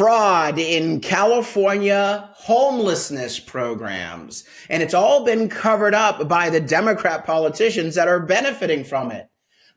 fraud in California homelessness programs. And it's all been covered up by the Democrat politicians that are benefiting from it.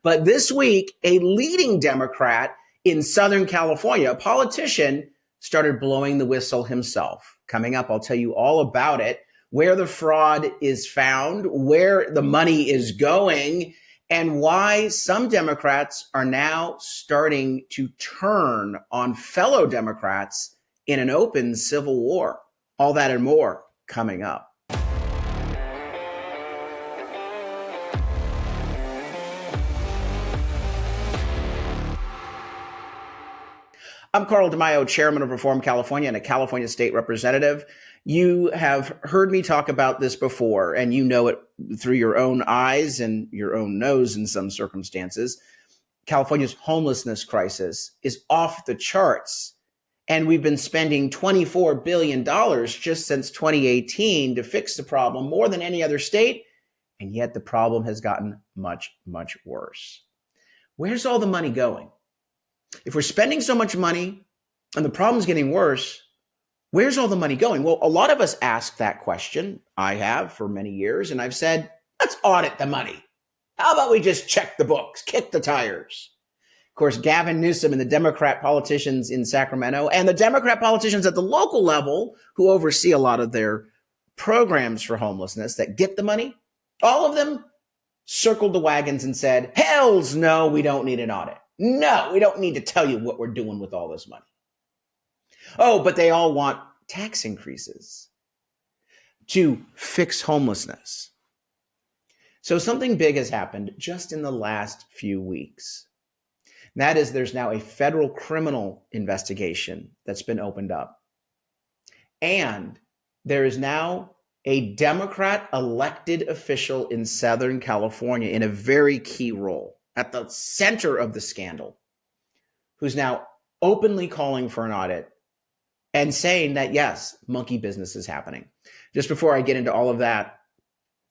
But this week, a leading Democrat in Southern California, a politician, started blowing the whistle himself. Coming up, I'll tell you all about it, where the fraud is found, where the money is going, and why some Democrats are now starting to turn on fellow Democrats in an open civil war. All that and more coming up. I'm Carl DeMaio, chairman of Reform California and a California state representative. You have heard me talk about this before, and you know it through your own eyes and your own nose in some circumstances. California's homelessness crisis is off the charts, and we've been spending $24 billion just since 2018 to fix the problem, more than any other state, and yet the problem has gotten much, much worse. Where's all the money going? If we're spending so much money and the problem's getting worse, where's all the money going? Well, a lot of us ask that question. I have for many years, and I've said, let's audit the money. How about we just check the books, kick the tires? Of course, Gavin Newsom and the Democrat politicians in Sacramento and the Democrat politicians at the local level who oversee a lot of their programs for homelessness that get the money, all of them circled the wagons and said, hells no, we don't need an audit. No, we don't need to tell you what we're doing with all this money. Oh, but they all want tax increases to fix homelessness. So something big has happened just in the last few weeks. And that is, there's now a federal criminal investigation that's been opened up. And there is now a Democrat elected official in Southern California in a very key role at the center of the scandal, who's now openly calling for an audit and saying that, yes, monkey business is happening. Just before I get into all of that,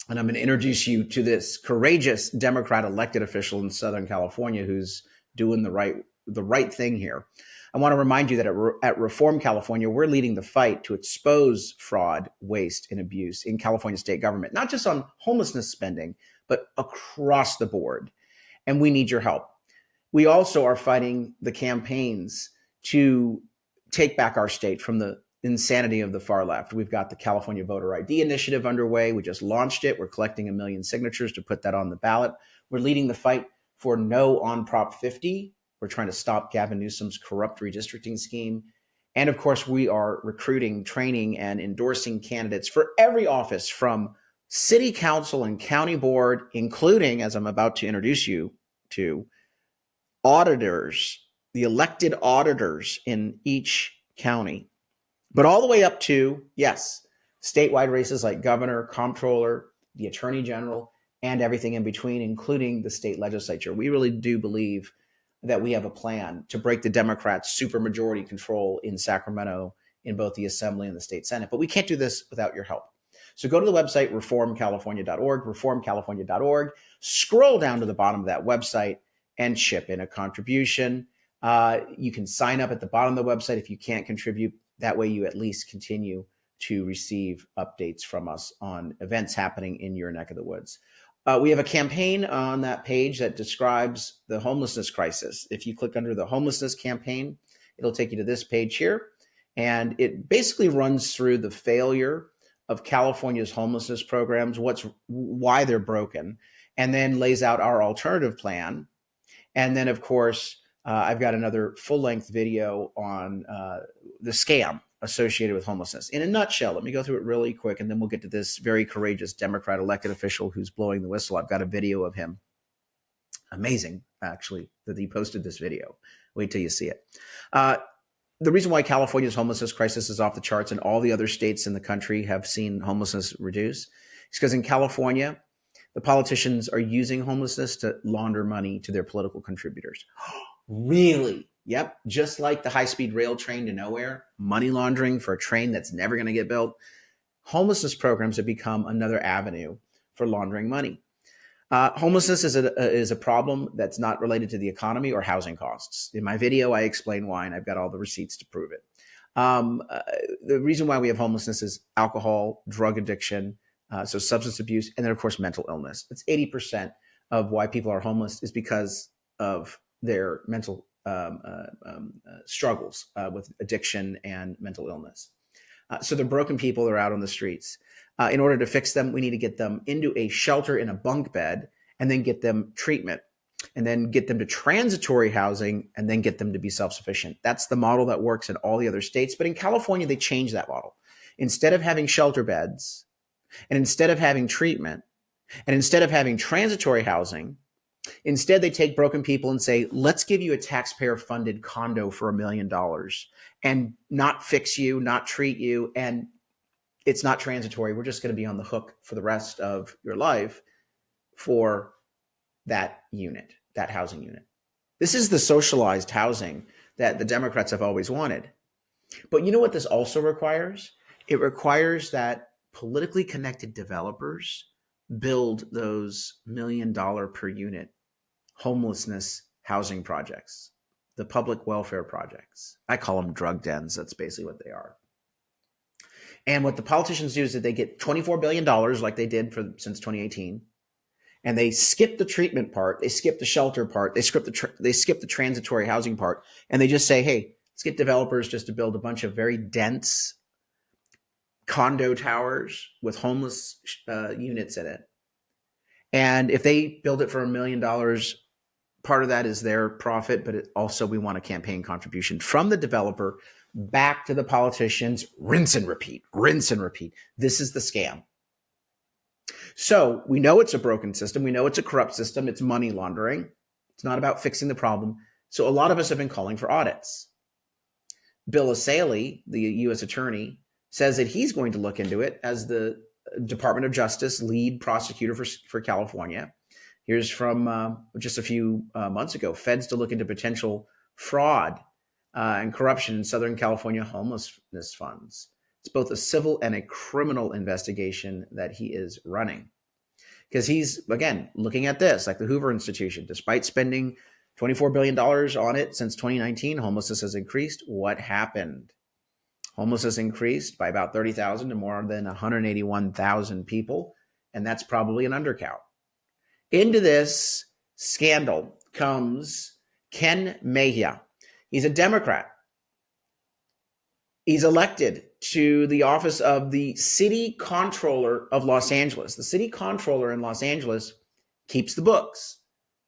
and I'm going to introduce you to this courageous Democrat elected official in Southern California who's doing the right thing here. I want to remind you that at Reform California, we're leading the fight to expose fraud, waste, and abuse in California state government, not just on homelessness spending, but across the board. And we need your help. We also are fighting the campaigns to take back our state from the insanity of the far left. We've got the California Voter ID initiative underway. We just launched it. We're collecting 1 million signatures to put that on the ballot. We're leading the fight for no on Prop 50. We're trying to stop Gavin Newsom's corrupt redistricting scheme. And of course, we are recruiting, training, and endorsing candidates for every office from city council and county board, including, as I'm about to introduce you to, auditors, the elected auditors in each county, but all the way up to, yes, statewide races like governor, comptroller, the attorney general, and everything in between, including the state legislature. We really do believe that we have a plan to break the Democrats' supermajority control in Sacramento in both the Assembly and the state Senate. But we can't do this without your help. So go to the website, reformcalifornia.org, reformcalifornia.org, scroll down to the bottom of that website and chip in a contribution. You can sign up at the bottom of the website if you can't contribute. That way you at least continue to receive updates from us on events happening in your neck of the woods. We have a campaign on that page that describes the homelessness crisis. If you click under the homelessness campaign, it'll take you to this page here. And it basically runs through the failure of California's homelessness programs, why they're broken, and then lays out our alternative plan. And then, of course, I've got another full-length video on the scam associated with homelessness. In a nutshell, let me go through it really quick, and then we'll get to this very courageous Democrat elected official who's blowing the whistle. I've got a video of him. Amazing, actually, that he posted this video. Wait till you see it. The reason why California's homelessness crisis is off the charts and all the other states in the country have seen homelessness reduce is because in California, the politicians are using homelessness to launder money to their political contributors. Really? Yep. Just like the high-speed rail train to nowhere, money laundering for a train that's never going to get built. Homelessness programs have become another avenue for laundering money. Homelessness is a problem that's not related to the economy or housing costs. In my video, I explain why, and I've got all the receipts to prove it. Um, uh, the reason why we have homelessness is alcohol, drug addiction, so substance abuse, and then of course mental illness. It's 80% of why people are homeless is because of their mental struggles with addiction and mental illness. So the broken people are out on the streets. In order to fix them, we need to get them into a shelter in a bunk bed and then get them treatment and then get them to transitory housing and then get them to be self-sufficient. That's the model that works in all the other states. But in California, they changed that model. Instead of having shelter beds and instead of having treatment and instead of having transitory housing, instead, they take broken people and say, let's give you a taxpayer-funded condo for $1 million and not fix you, not treat you, and it's not transitory. We're just going to be on the hook for the rest of your life for that unit, that housing unit. This is the socialized housing that the Democrats have always wanted. But you know what this also requires? It requires that politically connected developers build those $1 million per unit homelessness housing projects, the public welfare projects. I call them drug dens. That's basically what they are. And what the politicians do is that they get $24 billion like they did since 2018, and they skip the treatment part, they skip the shelter part, they skip the transitory housing part, and they just say, hey, let's get developers just to build a bunch of very dense condo towers with homeless units in it. And if they build it for $1 million, part of that is their profit, but also we want a campaign contribution from the developer back to the politicians. Rinse and repeat, rinse and repeat. This is the scam. So we know it's a broken system. We know it's a corrupt system. It's money laundering. It's not about fixing the problem. So a lot of us have been calling for audits. Bill Asaley, the U.S. attorney, says that he's going to look into it as the Department of Justice lead prosecutor for California. Here's from just a few months ago. Feds to look into potential fraud and corruption in Southern California homelessness funds. It's both a civil and a criminal investigation that he is running. Because he's, again, looking at this, like the Hoover Institution. Despite spending $24 billion on it since 2019, homelessness has increased. What happened? Homelessness increased by about 30,000 to more than 181,000 people, and that's probably an undercount. Into this scandal comes Ken Mejia. He's a Democrat. He's elected to the office of the city comptroller of Los Angeles. The city comptroller in Los Angeles keeps the books,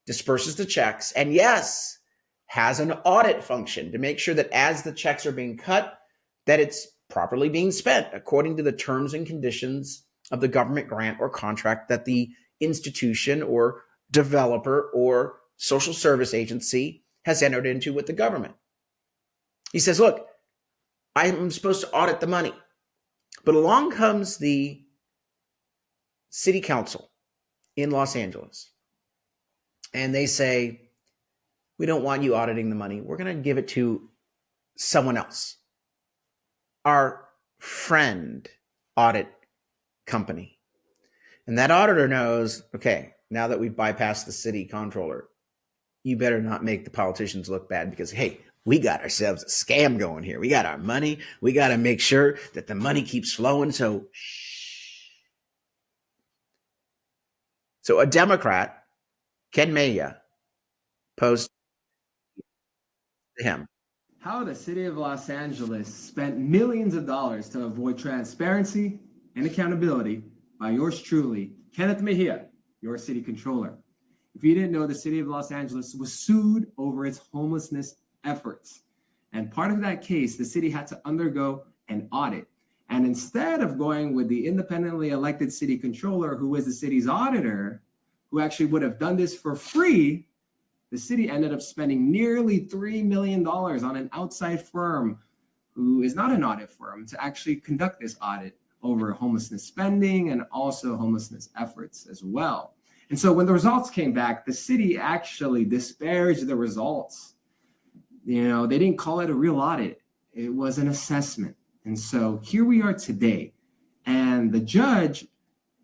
disperses the checks, and yes, has an audit function to make sure that as the checks are being cut, that it's properly being spent according to the terms and conditions of the government grant or contract that the institution or developer or social service agency has entered into with the government. He says, look, I'm supposed to audit the money. But along comes the city council in Los Angeles, and they say, we don't want you auditing the money. We're going to give it to someone else. Our friend audit company. And that auditor knows, okay, now that we've bypassed the city comptroller, you better not make the politicians look bad because, hey, we got ourselves a scam going here. We got our money. We got to make sure that the money keeps flowing. So, shh. So a Democrat, Ken Mejia, posed to him. How the city of Los Angeles spent millions of dollars to avoid transparency and accountability by yours truly, Kenneth Mejia, your city controller. If you didn't know, the city of Los Angeles was sued over its homelessness efforts. And part of that case, the city had to undergo an audit. And instead of going with the independently elected city controller, who is the city's auditor, who actually would have done this for free, the city ended up spending nearly $3 million on an outside firm who is not an audit firm to actually conduct this audit over homelessness spending and also homelessness efforts as well. And so when the results came back, the city actually disparaged the results. You know, they didn't call it a real audit. It was an assessment. And so here we are today. And the judge,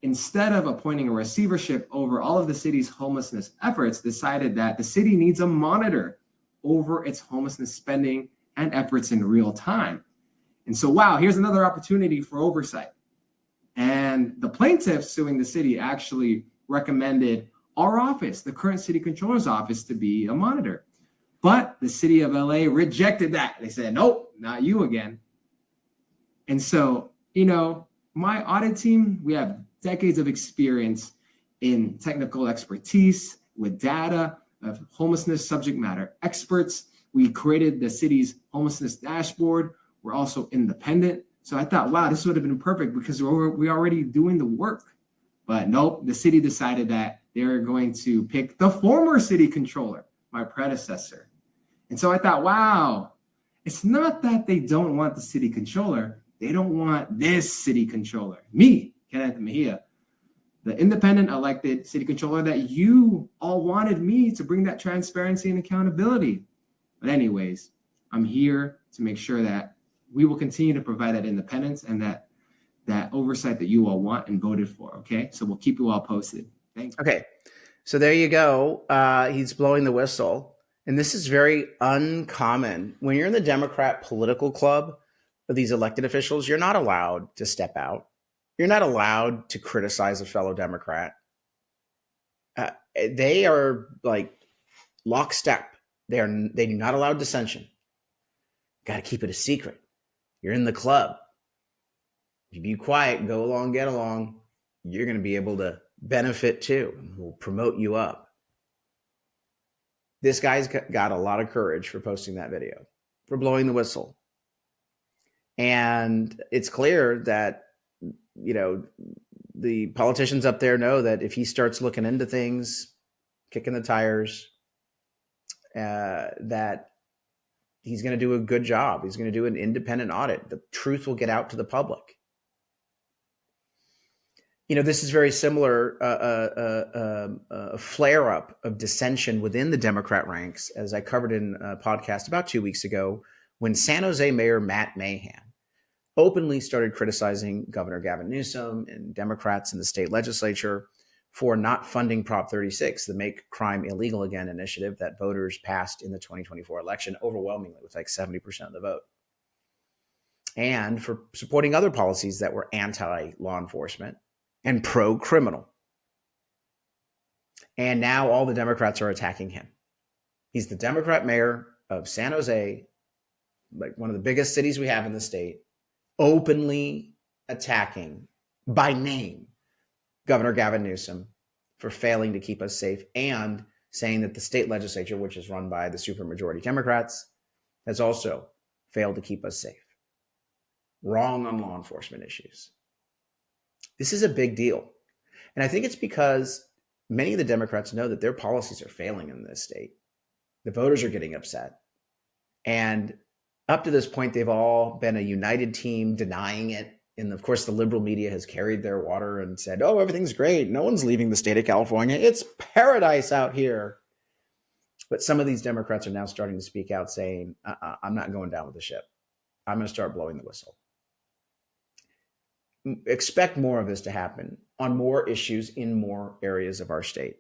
instead of appointing a receivership over all of the city's homelessness efforts, decided that the city needs a monitor over its homelessness spending and efforts in real time. And so, wow, here's another opportunity for oversight. And the plaintiff suing the city actually recommended our office, the current city controller's office, to be a monitor. But the city of LA rejected that. They said, nope, not you again. And so, my audit team, we have decades of experience in technical expertise with data of homelessness subject matter experts. We created the city's homelessness dashboard. We're also independent. So I thought, wow, this would have been perfect because we're already doing the work. But nope, the city decided that they're going to pick the former city controller, my predecessor. And so I thought, wow, it's not that they don't want the city controller. They don't want this city controller, me, Kenneth Mejia, the independent elected city controller that you all wanted me to bring that transparency and accountability. But anyways, I'm here to make sure that we will continue to provide that independence and that oversight that you all want and voted for. Okay, so we'll keep you all posted. Thank you. Okay, so there you go. He's blowing the whistle. And this is very uncommon. When you're in the Democrat political club of these elected officials, you're not allowed to step out. You're not allowed to criticize a fellow Democrat. They are like lockstep. They do not allow dissension. Got to keep it a secret. You're in the club. If you be quiet, go along, get along, you're going to be able to benefit too. We'll promote you up. This guy's got a lot of courage for posting that video, for blowing the whistle. And it's clear that, the politicians up there know that if he starts looking into things, kicking the tires, that he's going to do a good job. He's going to do an independent audit. The truth will get out to the public. This is very similar, a flare-up of dissension within the Democrat ranks, as I covered in a podcast about 2 weeks ago, when San Jose Mayor Matt Mahan openly started criticizing Governor Gavin Newsom and Democrats in the state legislature for not funding Prop 36, the Make Crime Illegal Again initiative that voters passed in the 2024 election overwhelmingly with like 70% of the vote, and for supporting other policies that were anti-law enforcement and pro-criminal. And now all the Democrats are attacking him. He's the Democrat mayor of San Jose, like one of the biggest cities we have in the state, openly attacking by name Governor Gavin Newsom for failing to keep us safe, and saying that the state legislature, which is run by the supermajority Democrats, has also failed to keep us safe. Wrong on law enforcement issues. This is a big deal. And I think it's because many of the Democrats know that their policies are failing in this state. The voters are getting upset. And up to this point, they've all been a united team denying it. And of course, the liberal media has carried their water and said, oh, everything's great. No one's leaving the state of California. It's paradise out here. But some of these Democrats are now starting to speak out saying, I'm not going down with the ship. I'm going to start blowing the whistle. Expect more of this to happen on more issues in more areas of our state.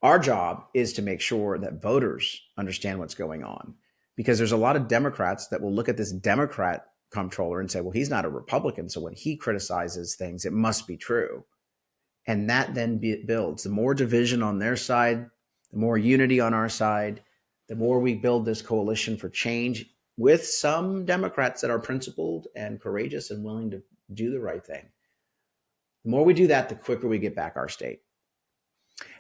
Our job is to make sure that voters understand what's going on, because there's a lot of Democrats that will look at this Democrat comptroller and say, well, he's not a Republican, so when he criticizes things, it must be true. And that then builds. The more division on their side, the more unity on our side, the more we build this coalition for change with some Democrats that are principled and courageous and willing to do the right thing. The more we do that, the quicker we get back our state.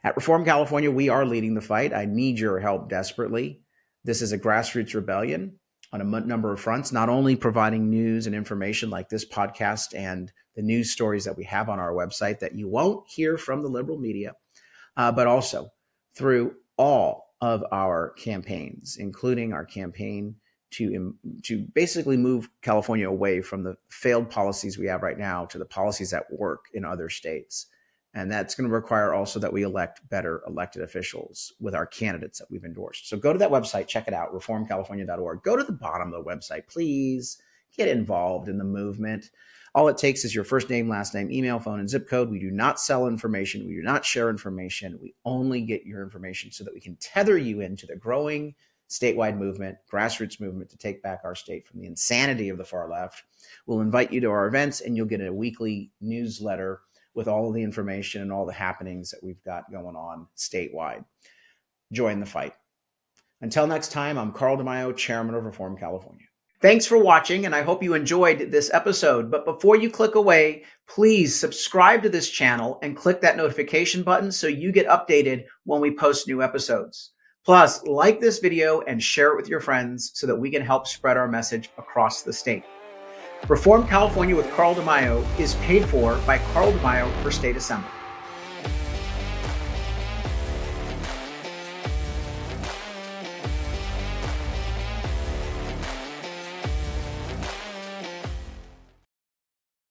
At Reform California, we are leading the fight. I need your help desperately. This is a grassroots rebellion on a number of fronts, not only providing news and information like this podcast and the news stories that we have on our website that you won't hear from the liberal media, but also through all of our campaigns, including our campaign to basically move California away from the failed policies we have right now to the policies that work in other states. And that's going to require also that we elect better elected officials with our candidates that we've endorsed. So go to that website, check it out, reformcalifornia.org. Go to the bottom of the website, please get involved in the movement. All it takes is your first name, last name, email, phone, and zip code. We do not sell information. We do not share information. We only get your information so that we can tether you into the growing statewide movement, grassroots movement to take back our state from the insanity of the far left. We'll invite you to our events, and you'll get a weekly newsletter with all of the information and all the happenings that we've got going on statewide. Join the fight. Until next time, I'm Carl DeMaio, Chairman of Reform California. Thanks for watching, and I hope you enjoyed this episode. But before you click away, please subscribe to this channel and click that notification button so you get updated when we post new episodes. Plus, like this video and share it with your friends so that we can help spread our message across the state. Reform California with Carl DeMaio is paid for by Carl DeMaio for State Assembly.